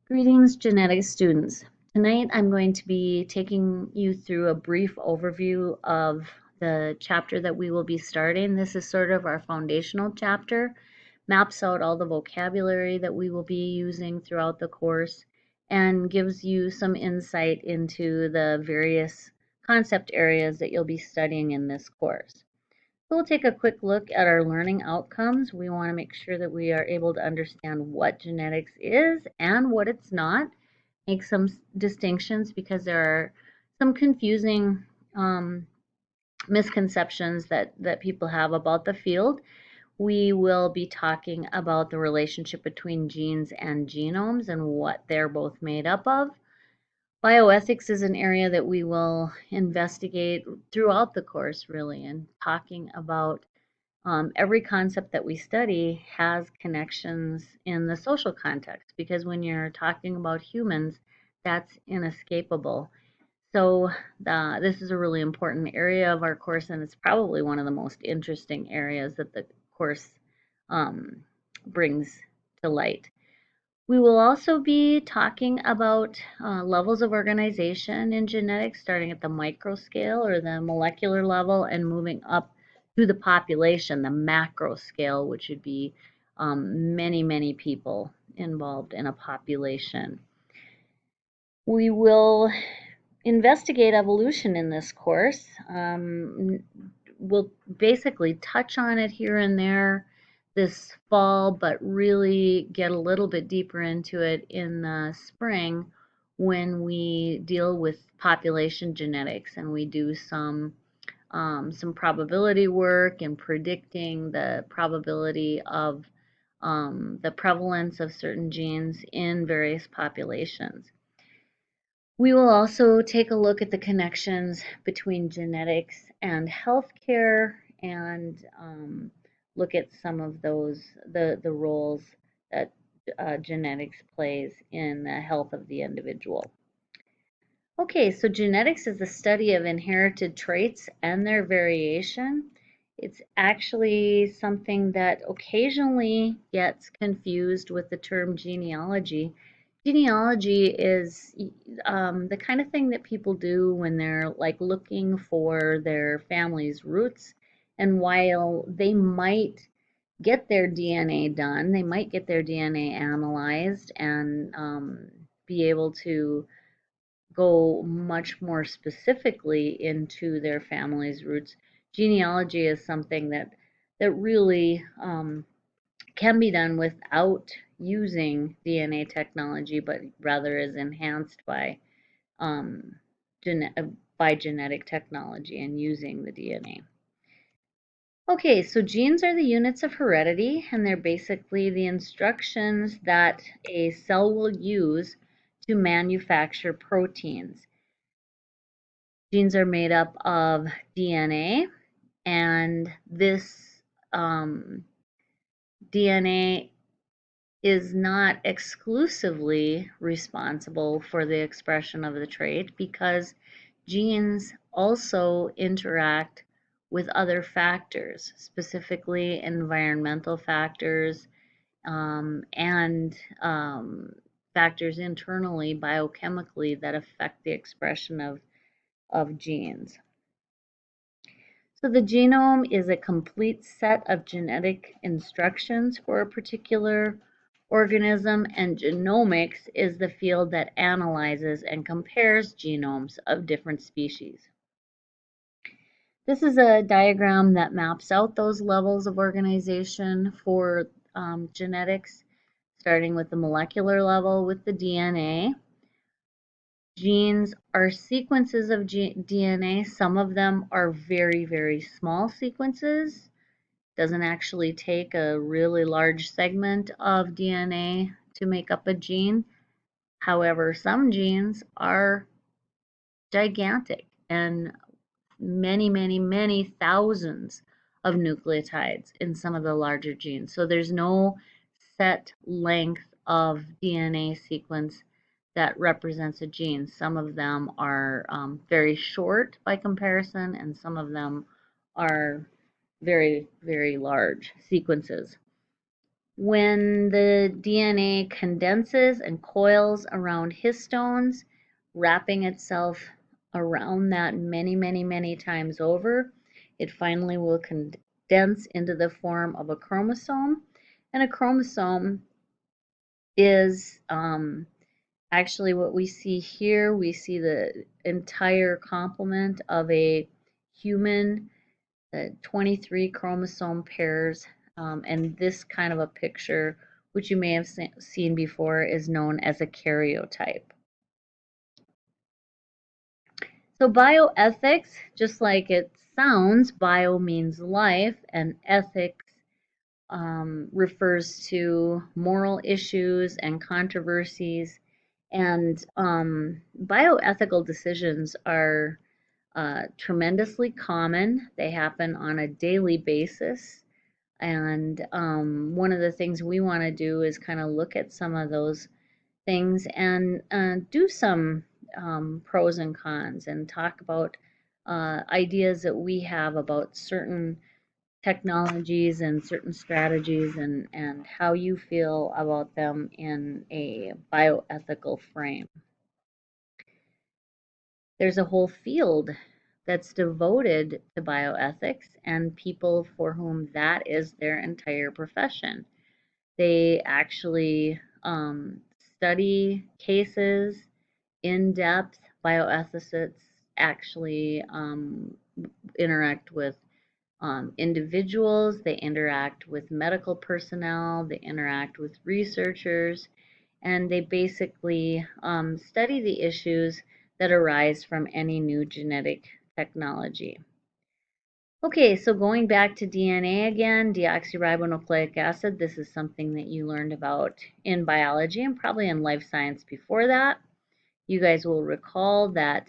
Greetings, genetics students. Tonight I'm going to be taking you through a brief overview of the chapter that we will be starting. This is sort of our foundational chapter, maps out all the vocabulary that we will be using throughout the course, and gives you some insight into the various concept areas that you'll be studying in this course. We'll take a quick look at our learning outcomes. We want to make sure that we are able to understand what genetics is and what it's not. Make some distinctions because there are some confusing misconceptions that people have about the field. We will be talking about the relationship between genes and genomes and what they're both made up of. Bioethics is an area that we will investigate throughout the course, really, and talking about every concept that we study has connections in the social context because when you're talking about humans, that's inescapable. So this is a really important area of our course, and it's probably one of the most interesting areas that the course um, brings to light. We will also be talking about levels of organization in genetics, starting at the micro scale or the molecular level and moving up to the population, the macro scale, which would be many, many people involved in a population. We will investigate evolution in this course. We'll basically touch on it here and there this fall, but really get a little bit deeper into it in the spring when we deal with population genetics and we do some probability work and predicting the probability of the prevalence of certain genes in various populations. We will also take a look at the connections between genetics and healthcare and look at some of the roles that genetics plays in the health of the individual. Okay, so genetics is the study of inherited traits and their variation. It's actually something that occasionally gets confused with the term genealogy. Genealogy is the kind of thing that people do when they're like looking for their family's roots. And while they might get their DNA done, they might get their DNA analyzed and be able to go much more specifically into their family's roots. Genealogy is something that really can be done without using DNA technology, but rather is enhanced um, by genetic technology and using the DNA. Okay, so genes are the units of heredity, and they're basically the instructions that a cell will use to manufacture proteins. Genes are made up of DNA, and this DNA is not exclusively responsible for the expression of the trait because genes also interact with other factors, specifically environmental factors and factors internally biochemically that affect the expression of genes. So the genome is a complete set of genetic instructions for a particular organism, and genomics is the field that analyzes and compares genomes of different species. This is a diagram that maps out those levels of organization for genetics, starting with the molecular level with the DNA. Genes are sequences of DNA. Some of them are very, very small sequences. Doesn't actually take a really large segment of DNA to make up a gene. However, some genes are gigantic and many, many, many thousands of nucleotides in some of the larger genes. So there's no set length of DNA sequence that represents a gene. Some of them are very short by comparison, and some of them are very, very large sequences. When the DNA condenses and coils around histones, wrapping itself around that many, many, many times over, it finally will condense into the form of a chromosome. And a chromosome is actually what we see here. We see the entire complement of a human, the 23 chromosome pairs, and this kind of a picture, which you may have seen before, is known as a karyotype. So bioethics, just like it sounds, bio means life, and ethics refers to moral issues and controversies. And bioethical decisions are tremendously common. They happen on a daily basis. And one of the things we want to do is kind of look at some of those things and do some pros and cons and talk about ideas that we have about certain technologies and certain strategies and how you feel about them in a bioethical frame. There's a whole field that's devoted to bioethics and people for whom that is their entire profession. They actually study cases in depth. Bioethicists actually interact with individuals, they interact with medical personnel, they interact with researchers, and they basically study the issues that arise from any new genetic technology. Okay, so going back to DNA again, deoxyribonucleic acid, this is something that you learned about in biology and probably in life science before that. You guys will recall that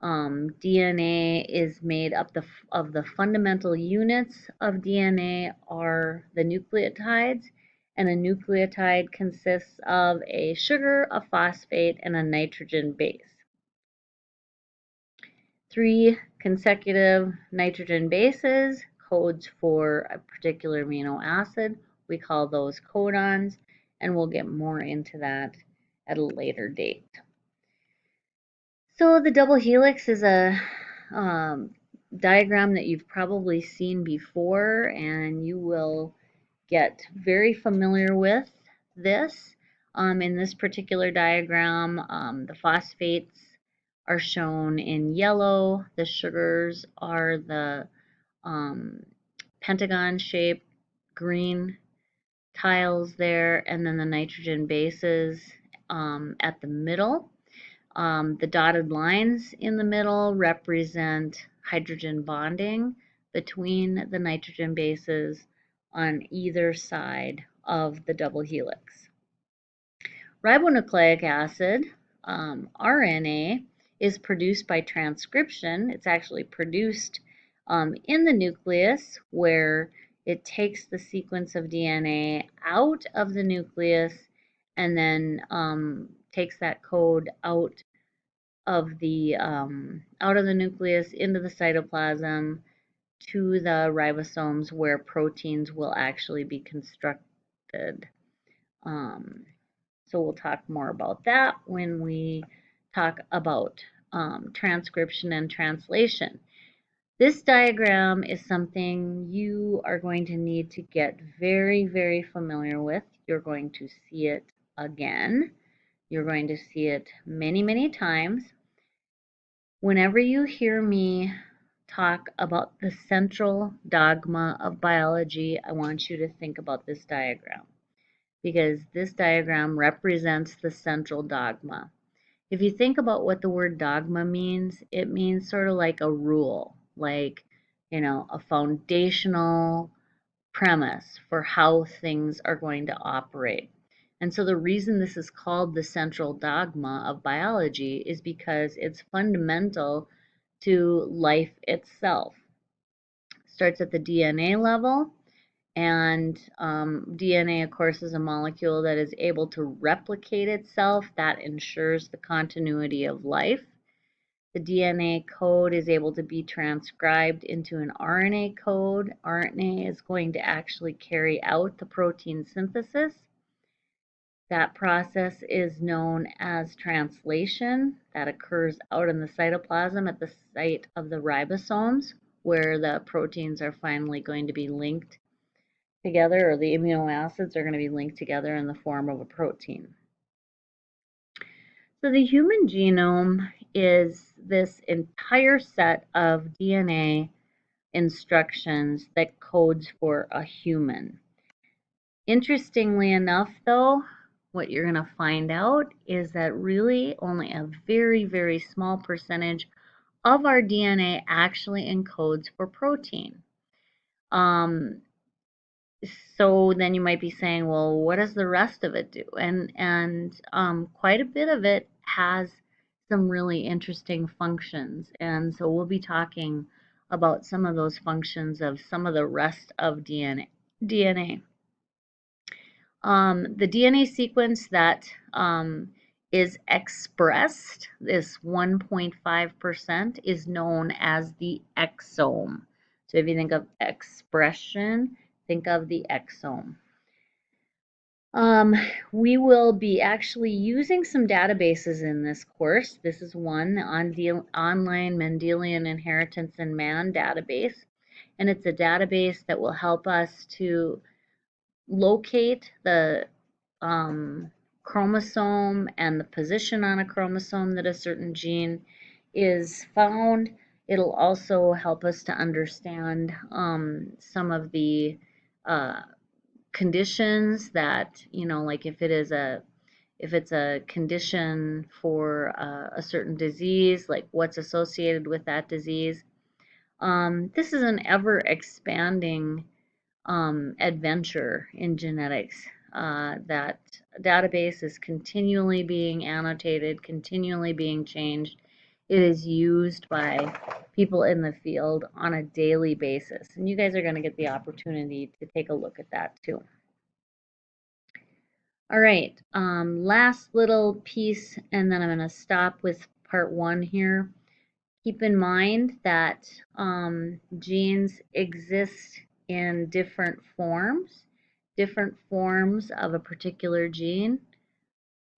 DNA is made up of the fundamental units of DNA are the nucleotides, and a nucleotide consists of a sugar, a phosphate, and a nitrogen base. 3 consecutive nitrogen bases codes for a particular amino acid. We call those codons, and we'll get more into that at a later date. So the double helix is a diagram that you've probably seen before, and you will get very familiar with this. In this particular diagram, the phosphates are shown in yellow, the sugars are the pentagon-shaped green tiles there, and then the nitrogen bases at the middle. The dotted lines in the middle represent hydrogen bonding between the nitrogen bases on either side of the double helix. Ribonucleic acid, RNA, is produced by transcription. It's actually produced in the nucleus, where it takes the sequence of DNA out of the nucleus and then takes that code out of the nucleus into the cytoplasm to the ribosomes, where proteins will actually be constructed. So we'll talk more about that when we talk about transcription and translation. This diagram is something you are going to need to get very, very familiar with. You're going to see it again. You're going to see it many, many times. Whenever you hear me talk about the central dogma of biology, I want you to think about this diagram, because this diagram represents the central dogma. If you think about what the word dogma means, it means sort of like a rule, like, a foundational premise for how things are going to operate. And so the reason this is called the central dogma of biology is because it's fundamental to life itself. It starts at the DNA level, and DNA, of course, is a molecule that is able to replicate itself. That ensures the continuity of life. The DNA code is able to be transcribed into an RNA code. RNA is going to actually carry out the protein synthesis. That process is known as translation. That occurs out in the cytoplasm at the site of the ribosomes, where the proteins are finally going to be linked together, or the amino acids are going to be linked together in the form of a protein. So the human genome is this entire set of DNA instructions that codes for a human. Interestingly enough, though, what you're going to find out is that really only a very, very small percentage of our DNA actually encodes for protein. So then you might be saying, well, what does the rest of it do? And quite a bit of it has some really interesting functions. And so we'll be talking about some of those functions of some of the rest of DNA. The DNA sequence that is expressed, this 1.5%, is known as the exome. So if you think of expression, think of the exome. We will be actually using some databases in this course. This is one, the Online Mendelian Inheritance in Man database, and it's a database that will help us to locate the chromosome and the position on a chromosome that a certain gene is found. It'll also help us to understand some of the conditions that, like if it's a condition for a certain disease, like what's associated with that disease. This is an ever expanding adventure in genetics. That database is continually being annotated, continually being changed. It is used by people in the field on a daily basis, and you guys are going to get the opportunity to take a look at that too. All right, last little piece, and then I'm going to stop with part 1 here. Keep in mind that genes exist in different forms of a particular gene.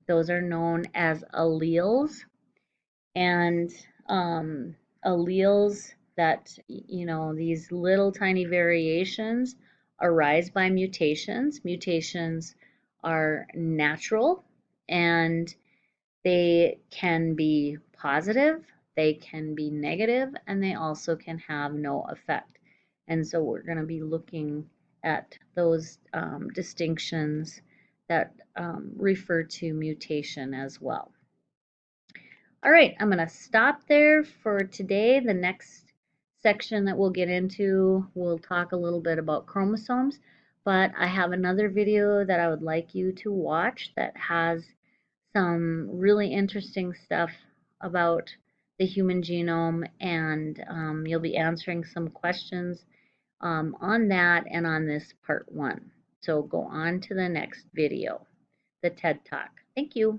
Those are known as alleles. And alleles that, these little tiny variations arise by mutations. Mutations are natural, and they can be positive, they can be negative, and they also can have no effect. And so we're going to be looking at those distinctions that refer to mutation as well. All right, I'm going to stop there for today. The next section that we'll get into, we'll talk a little bit about chromosomes, but I have another video that I would like you to watch that has some really interesting stuff about the human genome, and you'll be answering some questions on that and on this part 1. So go on to the next video, the TED Talk. Thank you.